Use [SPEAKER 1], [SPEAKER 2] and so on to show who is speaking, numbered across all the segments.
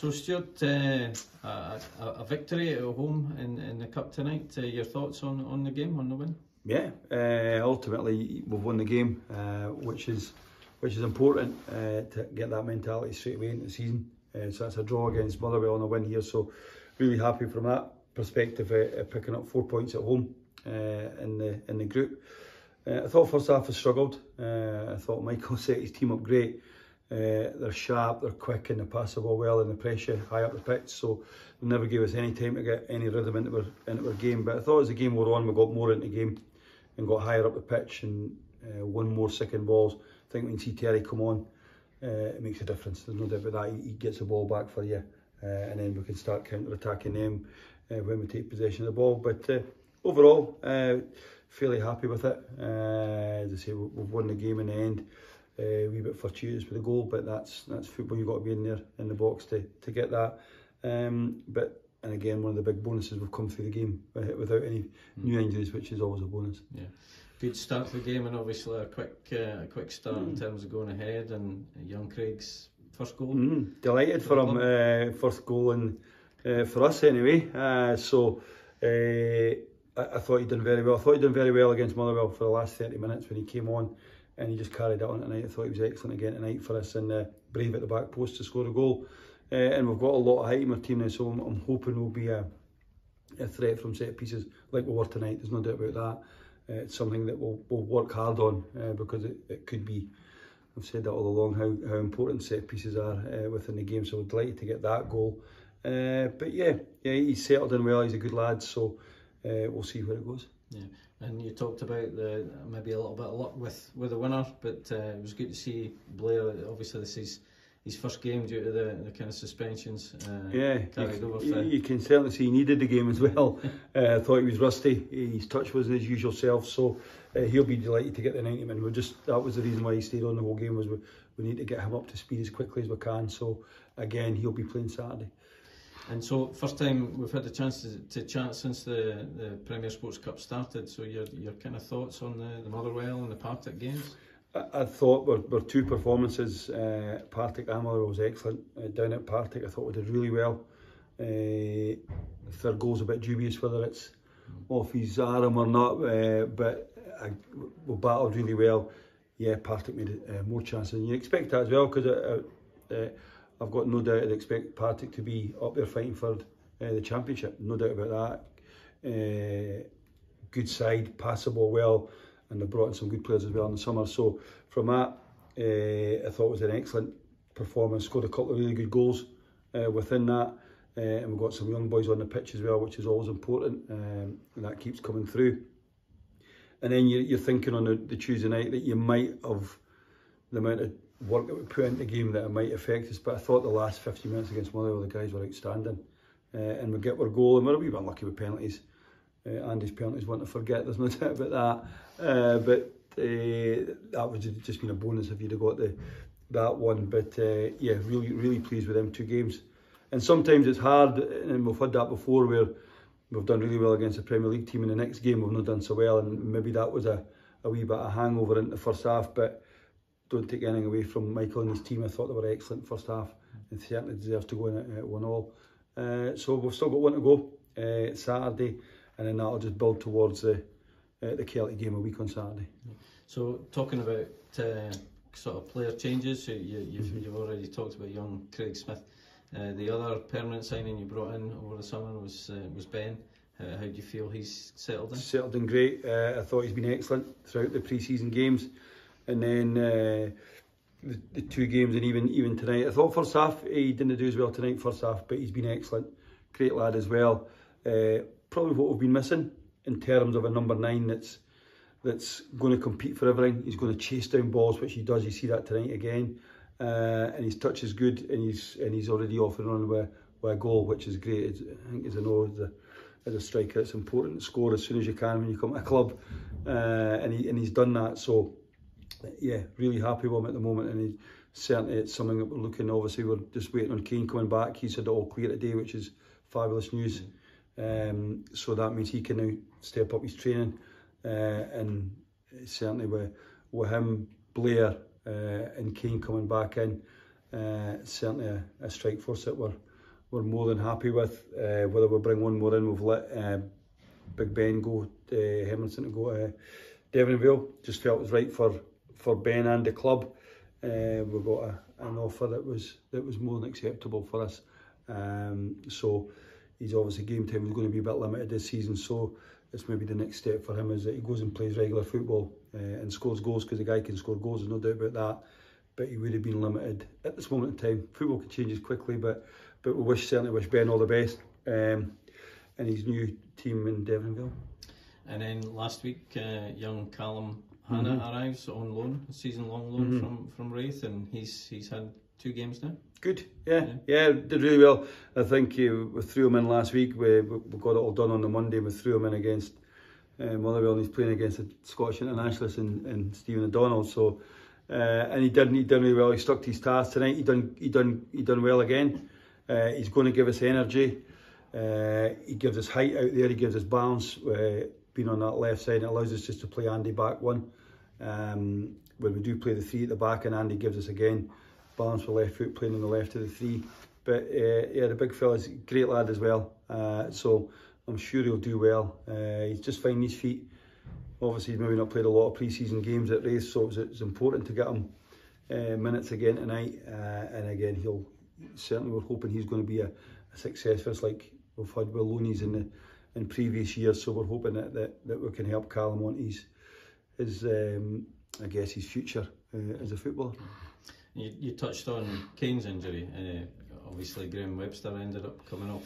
[SPEAKER 1] So Stuart, a victory at home in the Cup tonight. Your thoughts on the game, on the win?
[SPEAKER 2] Yeah, ultimately we've won the game, which is important to get that mentality straight away into the season. So that's a draw against Motherwell and a win here. So really happy from that perspective, picking up 4 points at home in the group. I thought first half has struggled. I thought Michael set his team up great. They're sharp, they're quick, and they pass the ball well in the pressure high up the pitch. So they never gave us any time to get any rhythm into our game. But I thought as the game wore on, we got more into the game and got higher up the pitch and won more second balls. I think when you see Terry come on, it makes a difference. There's no doubt about that. He gets the ball back for you, and then we can start counter-attacking them when we take possession of the ball. But overall, fairly happy with it. As I say, we've won the game in the end. A wee bit fortuitous with the goal, but that's football. You've got to be in there in the box to get that. And again, one of the big bonuses, we've come through the game without any new injuries, which is always a bonus. Yeah,
[SPEAKER 1] good start to the game, and obviously a quick start in terms of going ahead. And young Craig's first goal.
[SPEAKER 2] Delighted for him, first goal, and for us anyway. I thought he'd done very well. I thought he'd done very well against Motherwell for the last 30 minutes when he came on, and he just carried it on tonight. I thought he was excellent again tonight for us, and brave at the back post to score a goal. And we've got a lot of height in our team now, so I'm hoping we'll be a threat from set pieces like we were tonight. There's no doubt about that. It's something that we'll work hard on because it could be, I've said that all along, how important set pieces are within the game. So we're delighted to get that goal. But yeah, he's settled in well. He's a good lad, so we'll see where it goes. Yeah,
[SPEAKER 1] and you talked about maybe a little bit of luck with the winner, but it was good to see Blair. Obviously, this is his first game due to the kind of suspensions.
[SPEAKER 2] You can certainly see he needed the game as well. I thought he was rusty. His touch wasn't his usual self, so he'll be delighted to get the 90 minutes. That was the reason why he stayed on the whole game, was we need to get him up to speed as quickly as we can. So again, he'll be playing Saturday.
[SPEAKER 1] And so, first time we've had the chance to chat since the Premier Sports Cup started. So your kind of thoughts on the Motherwell and the Partick games?
[SPEAKER 2] I thought our two performances, Partick and Motherwell, was excellent. Down at Partick, I thought we did really well. Third goal's a bit dubious whether it's off his arm or not, but we battled really well. Yeah, Partick made more chances, and you expect that as well, because I've got no doubt I'd expect Partick to be up there fighting for the championship. No doubt about that. Good side, pass the ball well, and they brought in some good players as well in the summer. So from that, I thought it was an excellent performance. Scored a couple of really good goals within that, and we've got some young boys on the pitch as well, which is always important, and that keeps coming through. And then you're thinking on the Tuesday night that you might have the amount of work that we put into the game that it might affect us, but I thought the last 50 minutes against Motherwell, the guys were outstanding, and we get our goal, and we're a wee bit lucky with penalties. Andy's penalties, one to forget, there's no doubt about that, but that would have just been a bonus if you'd have got that one. But yeah, really pleased with them 2 games. And sometimes it's hard, and we've had that before, where we've done really well against a Premier League team, and the next game we've not done so well, and maybe that was a wee bit of hangover into the first half. But don't take anything away from Michael and his team. I thought they were excellent first half, and certainly deserves to go in at 1-1. So we've still got one to go Saturday, and then that'll just build towards the Celtic game a week on Saturday.
[SPEAKER 1] So talking about sort of player changes, so you've already talked about young Craig Smith. The other permanent signing you brought in over the summer was Ben. How do you feel he's settled in? Settled in
[SPEAKER 2] great. I thought he's been excellent throughout the pre-season games. And then the 2 games, and even tonight, I thought first half he didn't do as well tonight first half, but he's been excellent. Great lad as well. Probably what we've been missing in terms of a number 9 that's going to compete for everything. He's going to chase down balls, which he does. You see that tonight again, and his touch is good, and he's already off and on with a goal, which is great. I think, as I know, as a striker, it's important to score as soon as you can when you come to a club, and he's done that. So yeah, really happy with him at the moment, and certainly it's something that we're looking. Obviously, we're just waiting on Kane coming back. He said all clear today, which is fabulous news. So that means he can now step up his training, and certainly with him, Blair, and Kane coming back in, certainly a strike force that we're we're more than happy with. Whether we bring one more in, we've let Big Ben go, Hermanson to go to Devonville. Just felt it was right for Ben and the club. We got an offer that was more than acceptable for us. So he's obviously game time is going to be a bit limited this season. So it's maybe the next step for him is that he goes and plays regular football and scores goals, because the guy can score goals, there's no doubt about that. But he would have been limited at this moment in time. Football can change quickly, but we certainly wish Ben all the best in his new team in Devonville.
[SPEAKER 1] And then last week, young Callum Hannah arrives on loan, a season-long loan from Wraith, and he's had 2 games now.
[SPEAKER 2] Good, yeah, did really well. I think we threw him in last week. We got it all done on the Monday. We threw him in against Motherwell, and he's playing against the Scottish internationalist and Stephen O'Donnell. So, and he done really well. He stuck to his task tonight. He done well again. He's going to give us energy. He gives us height out there. He gives us balance. Being on that left side, it allows us just to play Andy back one. When we do play the 3 at the back, and Andy gives us again balance with left foot, playing on the left of the 3. But yeah, the big fella's a great lad as well. So I'm sure he'll do well. He's just finding his feet. Obviously, he's maybe not played a lot of pre-season games at Race, so it's important to get him minutes again tonight. And again, we're hoping he's going to be a success for us, like we've had with loanies in previous years. So we're hoping that we can help Callum on his I guess his future as a footballer.
[SPEAKER 1] You touched on Kane's injury. Obviously, Graham Webster ended up coming off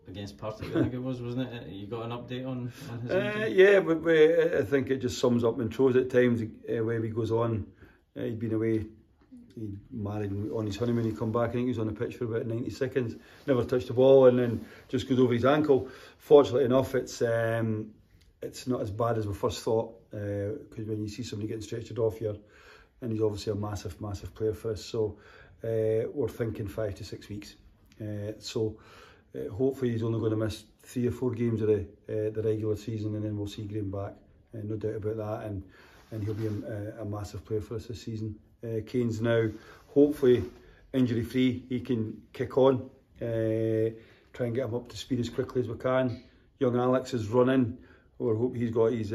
[SPEAKER 1] against Partick, I think it was, wasn't it? You got an update on his injury?
[SPEAKER 2] Yeah, I think it just sums up Montrose at times, where he goes on. He'd been away, he married on his honeymoon, he come back, I think he was on the pitch for about 90 seconds, never touched the ball, and then just goes over his ankle. Fortunately enough, it's not as bad as we first thought, because when you see somebody getting stretchered off here, and he's obviously a massive player for us, so we're thinking 5 to 6 weeks. So hopefully he's only going to miss 3 or 4 games of the regular season, and then we'll see Graham back, no doubt about that, and he'll be a massive player for us this season. Kane's now hopefully injury free. He can kick on, try and get him up to speed as quickly as we can. Young Alex is running. We're hoping he's got his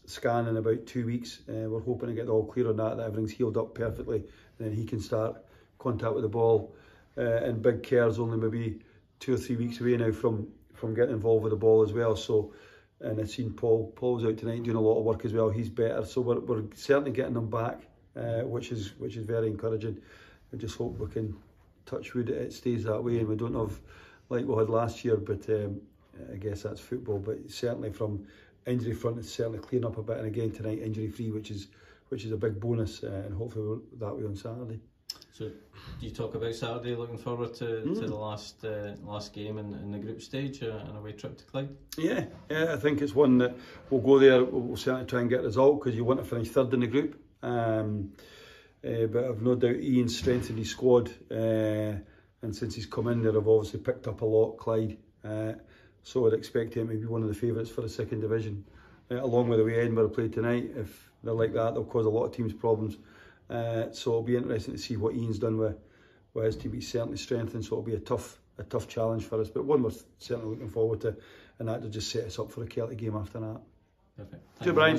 [SPEAKER 2] scan in about 2 weeks. We're hoping to get all clear on that everything's healed up perfectly, and then he can start contact with the ball. And Big Kerr's only maybe 2 or 3 weeks away now from getting involved with the ball as well. So, and I've seen Paul was out tonight doing a lot of work as well. He's better, so we're certainly getting them back, which is very encouraging. I just hope we can touch wood it stays that way, and we don't have like we had last year. But I guess that's football. But certainly from injury front, it's certainly clearing up a bit. And again tonight, injury free, which is a big bonus, and hopefully we're that way on Saturday. So,
[SPEAKER 1] do you talk about Saturday? Looking forward to the last game in the group stage, and away trip to Clyde.
[SPEAKER 2] Yeah, I think it's one that we'll go there. We'll certainly try and get a result, because you want to finish 3rd in the group. But I've no doubt Ian's strengthened his squad, and since he's come in there, I've obviously picked up a lot, Clyde. So I'd expect him to be one of the favourites for the 2nd division, along with the way Edinburgh played tonight. If they're like that, they'll cause a lot of teams problems. So it'll be interesting to see what Ian's done with his team. He's certainly strengthened, so it'll be a tough challenge for us, but one we're certainly looking forward to, and that will just set us up for a Celtic game after that.
[SPEAKER 1] Perfect.
[SPEAKER 2] Thank you, Brian.